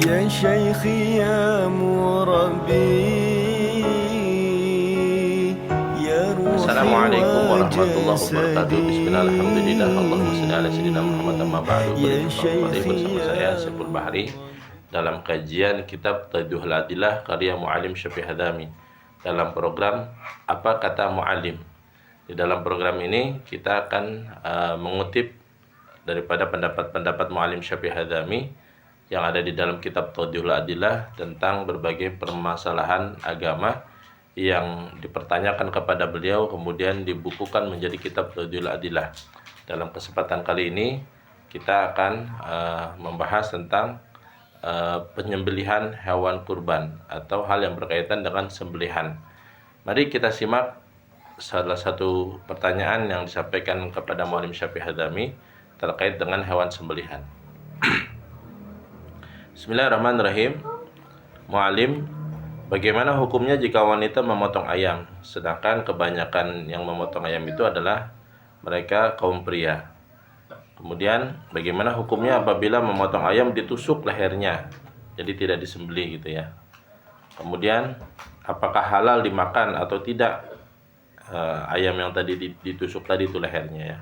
يا شيخي يا مربي يا روحي Assalamualaikum warahmatullahi wabarakatuh. وجسدي Bismillah, alhamdulillah, Allahumma shalli ala sayyidina Muhammad. Amma ba'du. يا Kembali شيخي bersama saya يا Saiful Bahri dalam kajian kitab Tadhihul Adillah karya Muallim Syafi'i Hadami dalam program Apa Kata Muallim. Di dalam program ini kita akan mengutip daripada pendapat-pendapat Muallim Syafi'i Hadami yang ada di dalam kitab Tadhihul Adillah tentang berbagai permasalahan agama yang dipertanyakan kepada beliau, kemudian dibukukan menjadi kitab Tadhihul Adillah. Dalam kesempatan kali ini kita akan membahas tentang penyembelihan hewan kurban atau hal yang berkaitan dengan sembelihan. Mari kita simak salah satu pertanyaan yang disampaikan kepada Muallim Syafi'i Hadami terkait dengan hewan sembelihan. Bismillahirrahmanirrahim. Muallim, bagaimana hukumnya jika wanita memotong ayam, sedangkan kebanyakan yang memotong ayam itu adalah mereka kaum pria? Kemudian bagaimana hukumnya apabila memotong ayam ditusuk lehernya, jadi tidak disembelih gitu ya. Kemudian apakah halal dimakan atau tidak ayam yang tadi ditusuk tadi itu lehernya ya,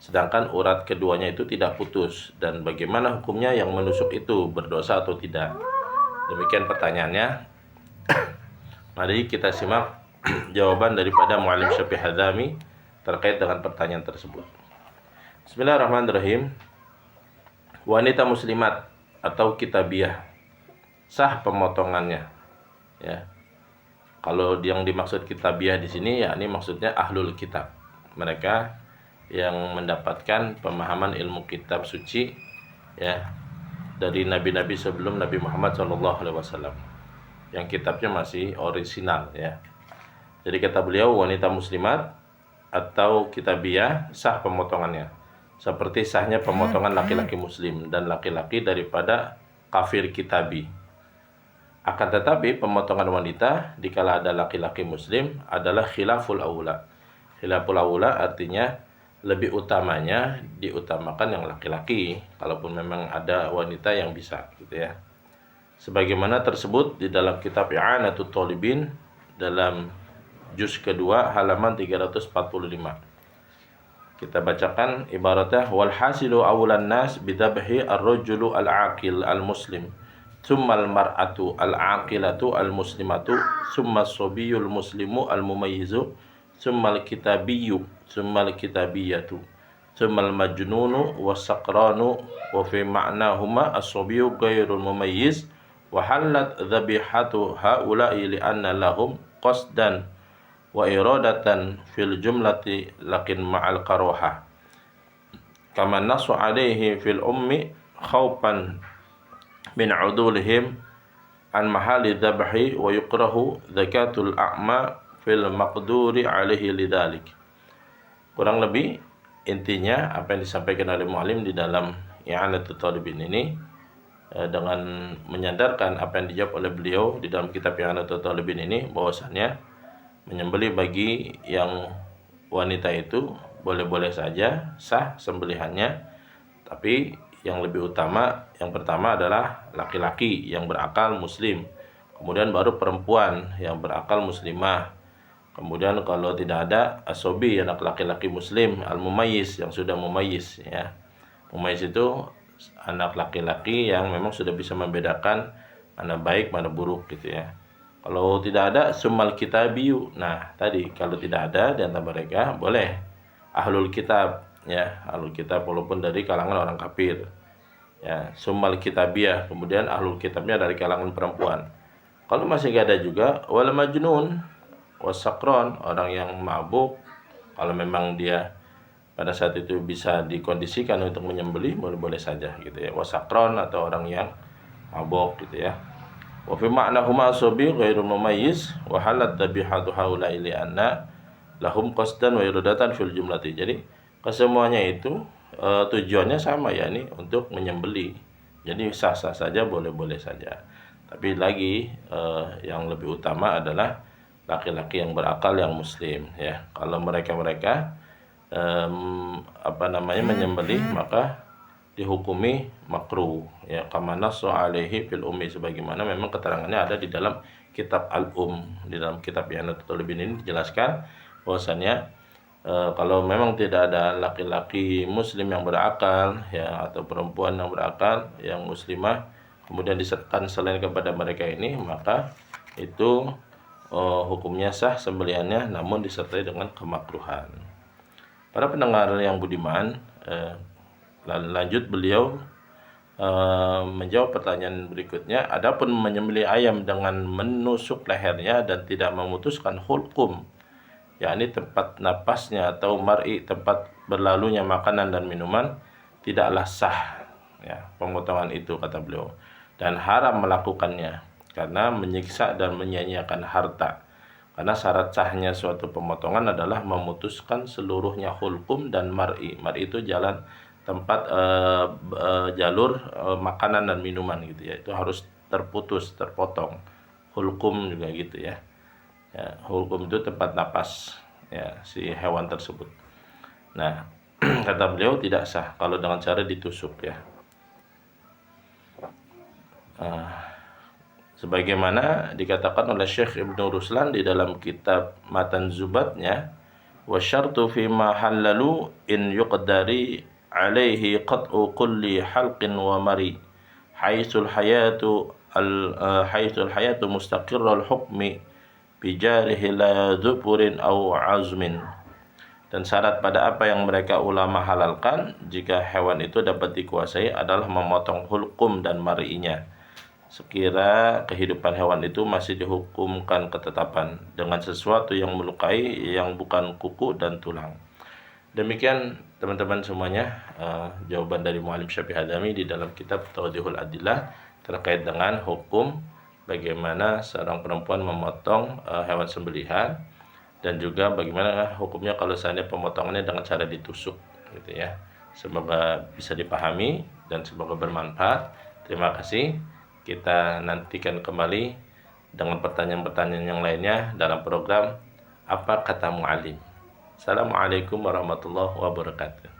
sedangkan urat keduanya itu tidak putus, dan bagaimana hukumnya yang menusuk itu, berdosa atau tidak? Demikian pertanyaannya. Mari kita simak jawaban daripada Muallim Syafi'i Hadami terkait dengan pertanyaan tersebut. Bismillahirrahmanirrahim. Wanita muslimat atau kitabiah sah pemotongannya. Ya. Kalau yang dimaksud kitabiah di sini yakni maksudnya ahlul kitab. Mereka yang mendapatkan pemahaman ilmu kitab suci ya dari nabi-nabi sebelum Nabi Muhammad SAW, yang kitabnya masih orisinal ya. Jadi kata beliau, wanita muslimat atau kitabiah sah pemotongannya seperti sahnya pemotongan laki-laki muslim dan laki-laki daripada kafir kitabi. Akan tetapi pemotongan wanita dikala ada laki-laki muslim adalah khilaful aula. Khilaful aula artinya lebih utamanya diutamakan yang laki-laki, kalaupun memang ada wanita yang bisa gitu ya. Sebagaimana tersebut di dalam kitab I'anatul Talibin dalam juz kedua halaman 345. Kita bacakan ibaratnya, wal hasilu awlan nas bidabhi ar-rajulu al-aqil al-muslim thumma al-mar'atu al-aqilatu al-muslimatu thumma as-sabiyyul muslimu al-mumayyizu thumma al-kitabiyyu thumma al-kitabiyatu thumma al-majnunu was-saqranu wa fi ma'nahuma as-sabiyyu ghairul mumayyiz wa halat dhabihatu haula'i li'anna lahum qasdan wa iradatan fil jumlati lakin ma'al karoha kama nasu alaihi fil ummi khawpan min udulihim an mahali dhabhi wa yukrahu zakatul a'ma fil maqduri alaihi lidalik. Kurang lebih intinya apa yang disampaikan oleh Muallim di dalam I'anatul Talibin ini dengan menyandarkan apa yang dijawab oleh beliau di dalam kitab I'anatul Talibin ini, bahwasannya menyembelih bagi yang wanita itu boleh-boleh saja, sah sembelihannya, tapi yang lebih utama, yang pertama adalah laki-laki yang berakal muslim, kemudian baru perempuan yang berakal muslimah, kemudian kalau tidak ada asobi, anak laki-laki muslim, al-mumayyiz yang sudah mumayyiz ya. Mumayyiz itu anak laki-laki yang memang sudah bisa membedakan mana baik mana buruk gitu ya. Kalau tidak ada summal kitabiyu. Nah, tadi kalau tidak ada di antara mereka boleh ahlul kitab ya, ahlul kitab walaupun dari kalangan orang kafir. Ya, summal kitabiyah, kemudian ahlul kitabnya dari kalangan perempuan. Kalau masih enggak ada juga wal majnun wasakron, orang yang mabuk, kalau memang dia pada saat itu bisa dikondisikan untuk menyembelih, boleh-boleh saja gitu ya. Wasakron atau orang yang mabuk gitu ya. Wa fi ma'nahuma asabi ghairu mumayyiz wa halat dhabihatu haula ili anna lahum qasdan wa iradatan fil jumlati. Jadi kesemuanya itu tujuannya sama yakni untuk menyembelih. Jadi sah-sah saja, boleh-boleh saja. Tapi lagi yang lebih utama adalah laki-laki yang berakal yang muslim ya. Kalau mereka menyembelih maka dihukumi makruh, ya, kama nassa alaihi fil ummi, sebagaimana memang keterangannya ada di dalam kitab di dalam kitab Ihyatul Talibin ini dijelaskan bahwasanya kalau memang tidak ada laki-laki muslim yang berakal, ya, atau perempuan yang berakal yang muslimah kemudian disertakan selain kepada mereka ini, maka itu hukumnya sah sembelihannya, namun disertai dengan kemakruhan. Para pendengar yang budiman, lanjut beliau menjawab pertanyaan berikutnya. Adapun menyembelih ayam dengan menusuk lehernya dan tidak memutuskan hulkum, yakni tempat napasnya atau mar'i, tempat berlalunya makanan dan minuman, tidaklah sah, ya, pemotongan itu, kata beliau, dan haram melakukannya karena menyiksa dan menyia-nyiakan harta. Karena syarat sahnya suatu pemotongan adalah memutuskan seluruhnya hulkum dan mar'i. Mar'i itu jalan, tempat, jalur makanan dan minuman gitu ya, itu harus terputus, terpotong. Hulkum juga gitu ya. Ya, hulkum itu tempat napas, ya, si hewan tersebut. Nah, kata beliau tidak sah kalau dengan cara ditusuk, ya. Sebagaimana dikatakan oleh Syekh Ibnu Ruslan di dalam kitab Matan Zubatnya, wa syartu fi ma halalu in yuqdari alaihi qat'u kulli halqin wa mari haitsul hayatu mustaqirrul hukmi bijarihi la dhuburin aw azmin. Dan syarat pada apa yang mereka ulama halalkan jika hewan itu dapat dikuasai adalah memotong hulkum dan mari'inya, sekira kehidupan hewan itu masih dihukumkan ketetapan dengan sesuatu yang melukai yang bukan kuku dan tulang. Demikian teman-teman semuanya, jawaban dari Muallim Syafi'i Hadami di dalam kitab Tawdihul Adillah terkait dengan hukum bagaimana seorang perempuan memotong hewan sembelihan, dan juga bagaimana hukumnya kalau seandainya pemotongannya dengan cara ditusuk, gitu ya. Semoga bisa dipahami dan semoga bermanfaat. Terima kasih. Kita nantikan kembali dengan pertanyaan-pertanyaan yang lainnya dalam program Apa Kata Mu'allim. Assalamualaikum warahmatullahi wabarakatuh.